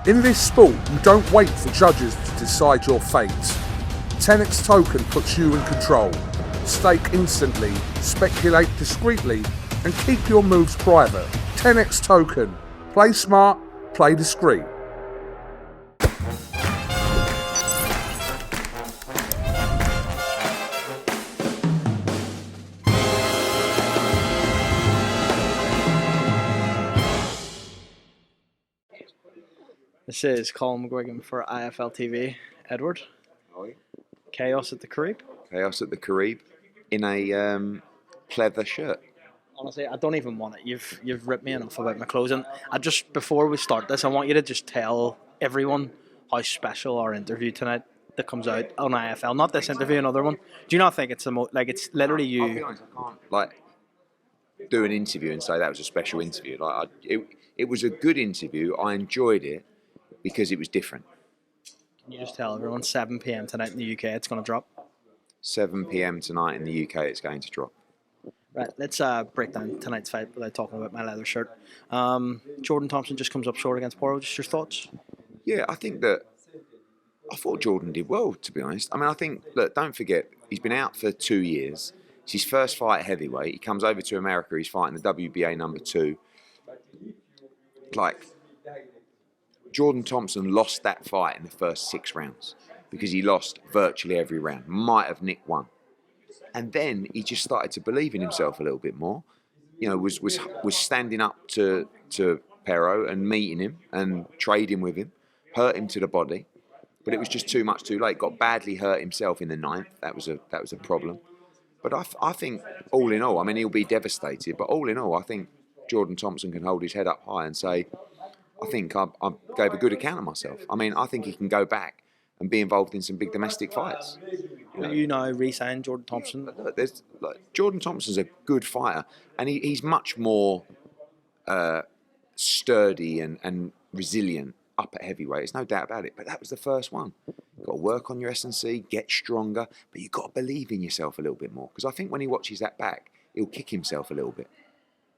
In this sport, you don't wait for judges to decide your fate. TenexToken puts you in control. Stake instantly, speculate discreetly, and keep your moves private. TenexToken. Play smart, play discreet. This is Colin McGuigan for IFLTV. Edward. Chaos at the Carib. Chaos at the Carib in a pleather shirt. Honestly, I don't even want it. You've ripped me enough about my clothes. And before we start this, I want you to just tell everyone how special our interview tonight that comes out on IFL. Not this interview, another one. Do you not think it's the most, like, it's literally you? I'll be honest, I can't do an interview and say that was a special interview. It was a good interview. I enjoyed it because it was different. Can you just tell everyone 7 p.m. tonight in the UK it's going to drop? 7 p.m. tonight in the UK it's going to drop. Right, let's break down tonight's fight without talking about my leather shirt. Jordan Thompson just comes up short against Poro. Just your thoughts? Yeah, I thought Jordan did well, to be honest. I mean, look, don't forget, he's been out for 2 years. It's his first fight at heavyweight. He comes over to America. He's fighting the WBA number 2. Jordan Thompson lost that fight in the first 6 rounds because he lost virtually every round. Might have nicked one. And then he just started to believe in himself a little bit more. You know, was standing up to Pero and meeting him and trading with him, hurt him to the body. But it was just too much too late. Got badly hurt himself in the 9th. That was a problem. But I think all in all, I mean, he'll be devastated. But all in all, I think Jordan Thompson can hold his head up high and say, I think I gave a good account of myself. I mean, I think he can go back and be involved in some big domestic fights. Will you now re-sign Jordan Thompson? Jordan Thompson's a good fighter, and he's much more sturdy and resilient up at heavyweight. There's no doubt about it. But that was the first one. You've got to work on your S&C, get stronger, but you've got to believe in yourself a little bit more. Because I think when he watches that back, he'll kick himself a little bit.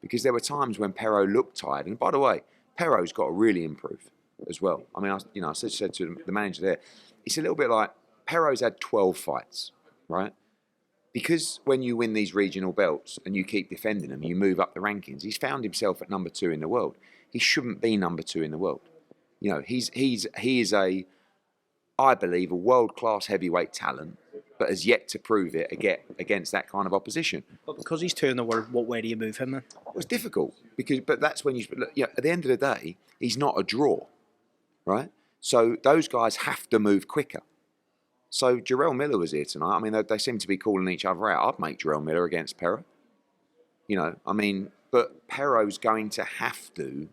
Because there were times when Pero looked tired. And by the way, Pero's got to really improve as well. I mean, I said to the manager there, it's a little bit like Pero's had 12 fights, right? Because when you win these regional belts and you keep defending them, you move up the rankings. He's found himself at number 2 in the world. He shouldn't be number 2 in the world. You know, he is I believe, a world-class heavyweight talent, but has yet to prove it against that kind of opposition. But because he's 2 in the world, what way do you move him then? Well, it's difficult but that's when look, at the end of the day, he's not a draw, right? So those guys have to move quicker. So Jarrell Miller was here tonight. I mean, they seem to be calling each other out. I'd make Jarrell Miller against Pero. You know, I mean, but Pero's going to have to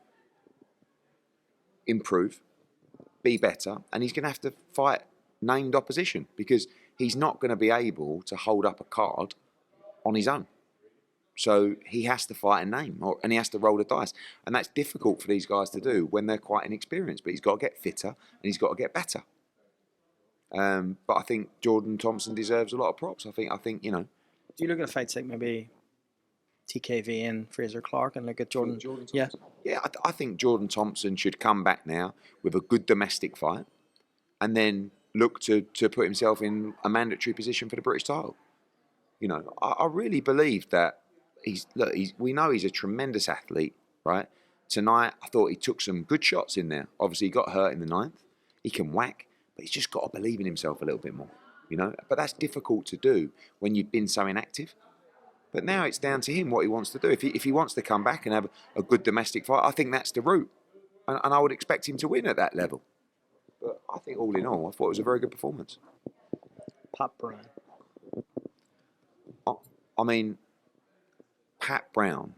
improve, be better, and he's going to have to fight named opposition because he's not going to be able to hold up a card on his own. So he has to fight a name, and he has to roll the dice. And that's difficult for these guys to do when they're quite inexperienced. But he's got to get fitter, and he's got to get better. But I think Jordan Thompson deserves a lot of props. I think you know. Do you look at fights like maybe TKV and Fraser Clark and look at Jordan yeah, I think Jordan Thompson should come back now with a good domestic fight, and then look to put himself in a mandatory position for the British title. You know, I really believe that. We know he's a tremendous athlete, right? Tonight, I thought he took some good shots in there. Obviously, he got hurt in the 9th. He can whack, but he's just got to believe in himself a little bit more, you know? But that's difficult to do when you've been so inactive. But now it's down to him what he wants to do. If he wants to come back and have a good domestic fight, I think that's the route. And I would expect him to win at that level. But I think all in all, I thought it was a very good performance. Pat Brown. I mean, Pat Brown,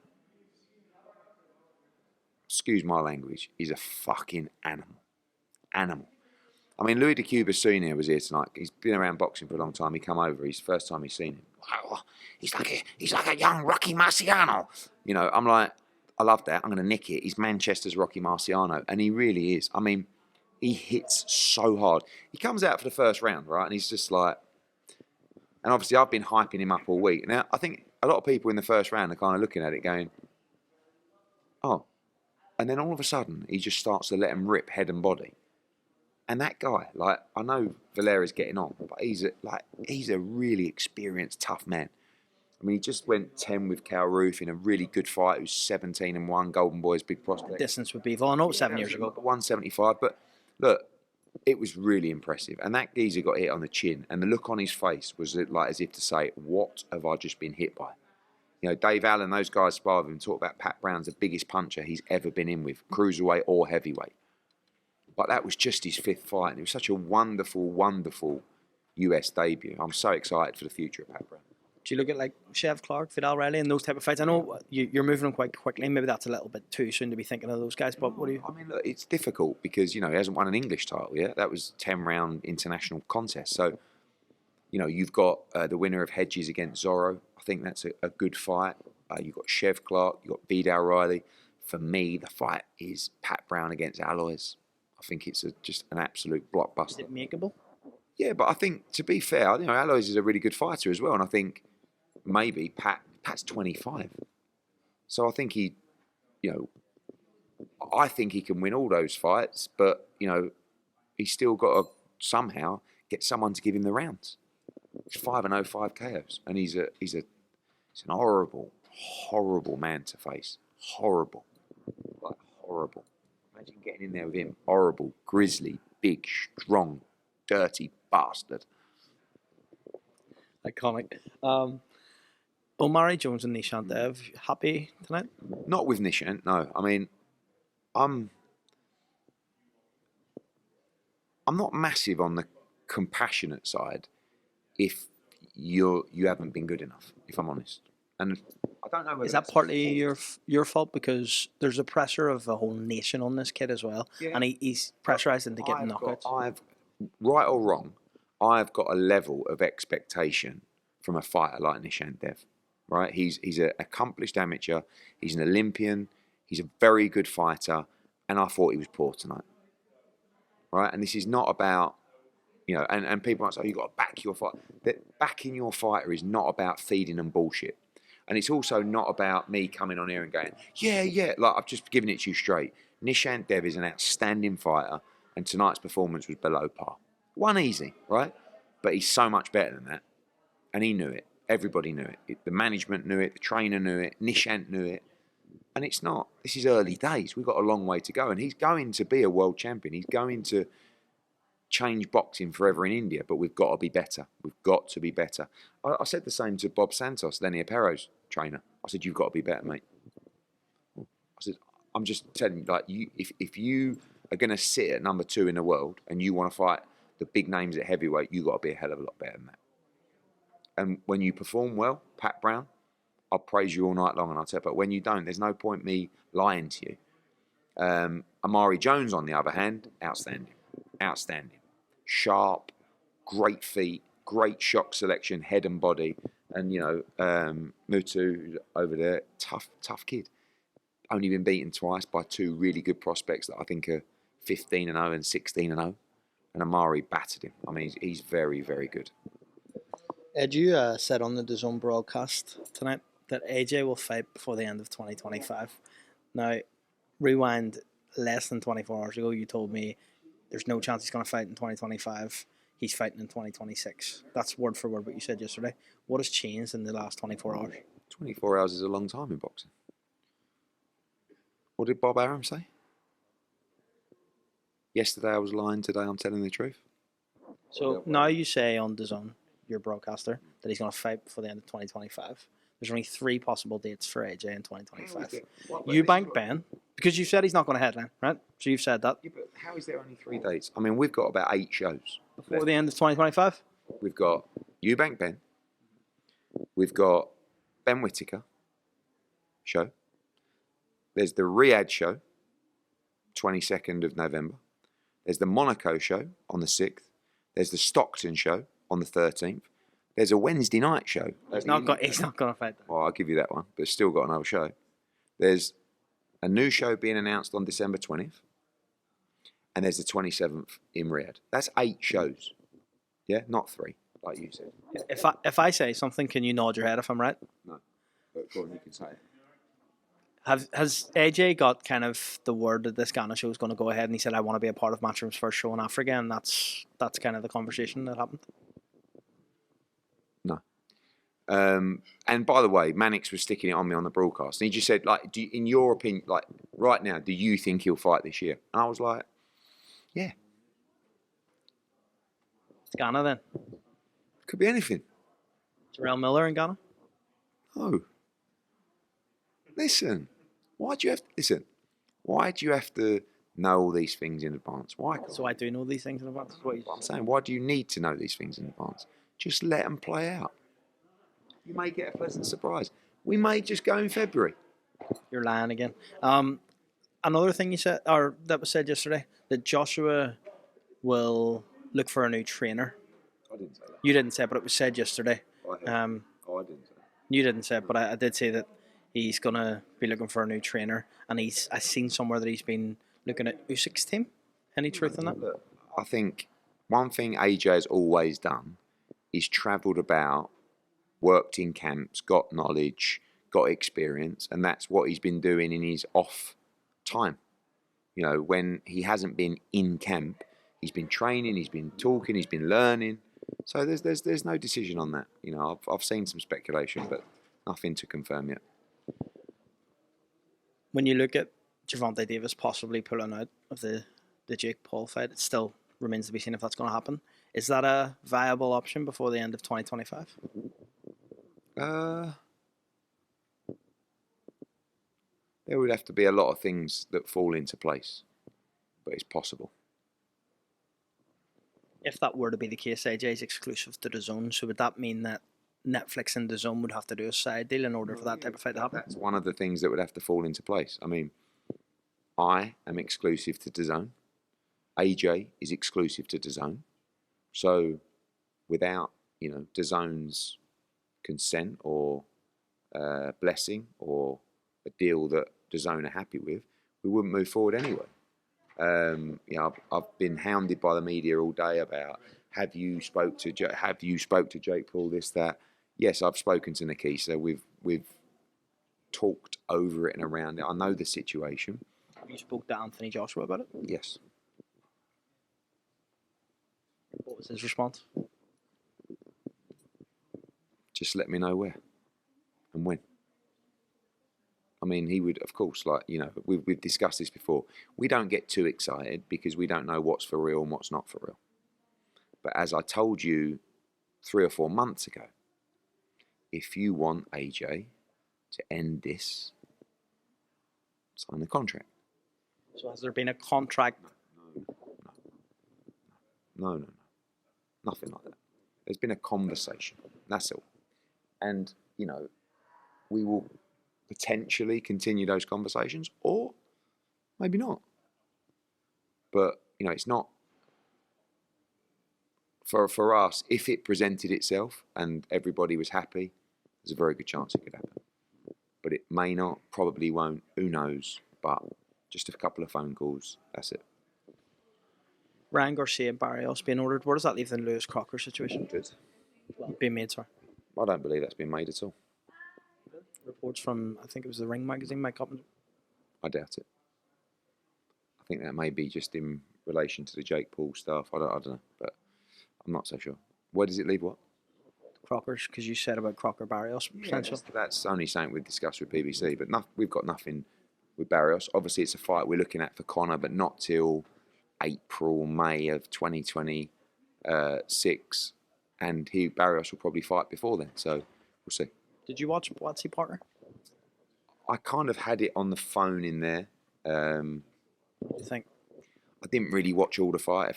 excuse my language, is a fucking animal. Animal. I mean, Louis de Cuba Sr. was here tonight. He's been around boxing for a long time. He come over. It's the first time he's seen him. Wow, he's like a young Rocky Marciano. You know, I'm like, I love that. I'm going to nick it. He's Manchester's Rocky Marciano. And he really is. I mean, he hits so hard. He comes out for the first round, right? And he's just like, and obviously I've been hyping him up all week. Now, I think a lot of people in the first round are kind of looking at it going, oh, And then all of a sudden, he just starts to let him rip head and body. And that guy, like, I know Valera's getting on, but he's a really experienced, tough man. I mean, he just went 10 with Cal Roof in a really good fight. Who's 17-1, Golden Boy's big prospect. Distance would be, well, I know it was 7 years ago. 175, but look, it was really impressive. And that geezer got hit on the chin, and the look on his face was like as if to say, what have I just been hit by? You know, Dave Allen, those guys spar with him, talk about Pat Brown's the biggest puncher he's ever been in with, cruiserweight or heavyweight. But that was just his 5th fight, and it was such a wonderful, wonderful US debut. I'm so excited for the future of Pat Brown. Do you look at like Chev Clark, Vidal Riley, and those type of fights? I know you're moving them quite quickly. Maybe that's a little bit too soon to be thinking of those guys. But what do you? I mean, look, it's difficult because he hasn't won an English title yet. That was 10-round international contest. So, you've got the winner of Hedges against Zorro. I think that's a good fight. You've got Chev Clark. You've got Vidal Riley. For me, the fight is Pat Brown against Alois. I think it's just an absolute blockbuster. Is it makeable? Yeah, but I think, to be fair, Alois is a really good fighter as well, and I think maybe Pat's 25, so I think I think he can win all those fights, but he's still got to somehow get someone to give him the rounds. He's 5-0, 5 KOs, and he's an horrible, horrible man to face. Horrible, like horrible. Imagine getting in there with him. Horrible, grisly, big, strong, dirty bastard. Iconic. Omari Jones and Nishant Dev, happy tonight? Not with Nishant, no. I mean, I'm not massive on the compassionate side if you haven't been good enough, if I'm honest. And I don't know whether is that partly your fault, because there's a pressure of a whole nation on this kid as well, and he's pressurized into getting knockouts. Right or wrong, I've got a level of expectation from a fighter like Nishant Dev. Right, he's an accomplished amateur. He's an Olympian. He's a very good fighter, and I thought he was poor tonight. Right, and this is not about and people might say, oh, you've got to back your fighter. That backing your fighter is not about feeding them bullshit, and it's also not about me coming on here and going, yeah, like I've just given it to you straight. Nishant Dev is an outstanding fighter, and tonight's performance was below par. Won easy, right? But he's so much better than that, and he knew it. Everybody knew it. The management knew it. The trainer knew it. Nishant knew it. And it's not. This is early days. We've got a long way to go. And he's going to be a world champion. He's going to change boxing forever in India. But we've got to be better. We've got to be better. I said the same to Bob Santos, Lenny Apero's trainer. I said, you've got to be better, mate. I said, I'm just telling you, like, if you are going to sit at number 2 in the world and you want to fight the big names at heavyweight, you've got to be a hell of a lot better than that. And when you perform well, Pat Brown, I'll praise you all night long, and I'll tell you, but when you don't, there's no point me lying to you. Omari Jones, on the other hand, outstanding. Outstanding. Sharp, great feet, great shock selection, head and body. And, Mutu over there, tough kid. Only been beaten twice by 2 really good prospects that I think are 15-0 and 16-0. And Omari battered him. I mean, he's very, very good. Ed, you said on the DAZN broadcast tonight that AJ will fight before the end of 2025. Now, rewind less than 24 hours ago, you told me there's no chance he's going to fight in 2025. He's fighting in 2026. That's word for word what you said yesterday. What has changed in the last 24 hours? 24 hours is a long time in boxing. What did Bob Arum say? Yesterday I was lying, today I'm telling the truth. So now you say on DAZN, your broadcaster, that he's going to fight before the end of 2025. There's only 3 possible dates for AJ in 2025. Eubank Ben, because you said he's not going to headline, right? So you've said that. Yeah, but how is there only 3 dates? I mean, we've got about 8 shows. Before the end of 2025? We've got Eubank Ben. We've got Ben Whittaker show. There's the Riyadh show, 22nd of November. There's the Monaco show on the 6th. There's the Stockton show on the 13th. There's a Wednesday night show. He's not going to fight that. Well, I'll give you that one, but it's still got another show. There's a new show being announced on December 20th. And there's the 27th in Riyadh. That's 8 shows. Yeah, not 3, like you said. If I say something, can you nod your head if I'm right? No. But go on, you can say it. Has AJ got kind of the word that this Ghana show is going to go ahead, and he said, "I want to be a part of Matchroom's first show in Africa," and that's kind of the conversation that happened. No. And by the way, Mannix was sticking it on me on the broadcast, and he just said, like, in your opinion, like right now, do you think he'll fight this year? And I was like, yeah, It's Ghana then. could be anything. Terrell Miller in Ghana. Oh, listen, why do you have to know all these things in advance? Why? So I do know these things in advance. What I'm saying, why do you need to know these things in advance? Just let them play out. You may get a pleasant surprise. We may just go in February. You're lying again. Another thing you said, or that was said yesterday, that Joshua will look for a new trainer. I didn't say that. You didn't say it, but it was said yesterday. I didn't say that. You didn't say it, but I did say that he's gonna be looking for a new trainer, and I've seen somewhere that he's been looking at Usyk's team. Any truth in that? Look, I think one thing AJ has always done is travelled about, worked in camps, got knowledge, got experience, and that's what he's been doing in his off time. You know, when he hasn't been in camp, he's been training, he's been talking, he's been learning. So there's no decision on that. You know, I've seen some speculation, but nothing to confirm yet. When you look at Gervonta Davis possibly pulling out of the Jake Paul fight, it still remains to be seen if that's going to happen. Is that a viable option before the end of 2025? There would have to be a lot of things that fall into place, but it's possible. If that were to be the case, AJ is exclusive to DAZN, so would that mean that Netflix and DAZN would have to do a side deal in order for that type of fight to happen? That's one of the things that would have to fall into place. I mean, I am exclusive to DAZN. AJ is exclusive to DAZN. So without, DAZN's consent or blessing or a deal that DAZN are happy with, we wouldn't move forward anyway. I've been hounded by the media all day about have you spoke to Jake Paul, this, that. Yes, I've spoken to Nikisa. We've talked over it and around it. I know the situation. Have you spoke to Anthony Joshua about it? Yes. What was his response? Just let me know where and when. I mean, he would, of course, we've discussed this before. We don't get too excited because we don't know what's for real and what's not for real. But as I told you 3 or 4 months ago, if you want AJ to end this, sign the contract. So has there been a contract? No. Nothing like that. There's been a conversation. That's all. And, we will potentially continue those conversations or maybe not. But, it's not for us, if it presented itself and everybody was happy, there's a very good chance it could happen. But it may not, probably won't, who knows, but just a couple of phone calls, that's it. Ryan Garcia and Barrios being ordered, where does that leave the Lewis Crocker situation? Good. Being made, sorry. I don't believe that's been made at all. Reports from, I think it was the Ring magazine, Mike Coppin. I doubt it. I think that may be just in relation to the Jake Paul stuff. I don't know, but I'm not so sure. Where does it leave what? Crockers, because you said about Crocker Barrios potential. Yeah, that's only something we've discussed with BBC, but we've got nothing with Barrios. Obviously, it's a fight we're looking at for Conor, but not till April, May of 2026, and Barrios will probably fight before then. So we'll see. Did you watch Watsy Partner? I kind of had it on the phone in there. What do you think? I didn't really watch all the fight.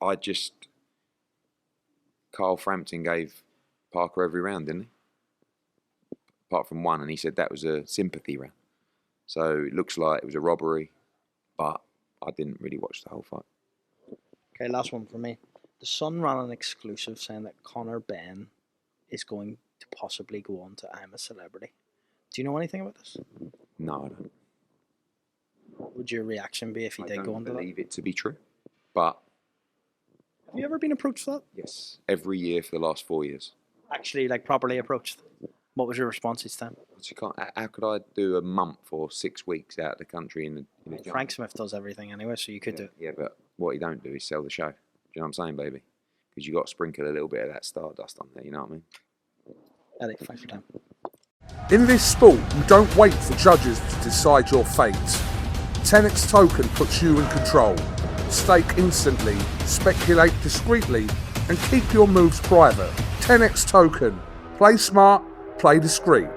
I just Carl Frampton gave Parker every round, didn't he? Apart from one, and he said that was a sympathy round. So it looks like it was a robbery, but I didn't really watch the whole fight. Okay, last one for me. The Sun ran an exclusive saying that Conor Benn is going to possibly go on to I'm a Celebrity. Do you know anything about this? No, I don't. What would your reaction be if he did go on to that? I believe it to be true, but... Have you ever been approached for that? Yes, every year for the last 4 years. Actually, properly approached? What was your response each time? But you can't. How could I do a month or 6 weeks out of the country in a jungle? Frank Smith does everything anyway, so you could do it. Yeah, but what he don't do is sell the show. Do you know what I'm saying, baby? Because you got to sprinkle a little bit of that stardust on there. You know what I mean? Eddie, thanks for your time. In this sport, you don't wait for judges to decide your fate. TenexToken puts you in control. Stake instantly, speculate discreetly, and keep your moves private. TenexToken. Play smart, play discreet.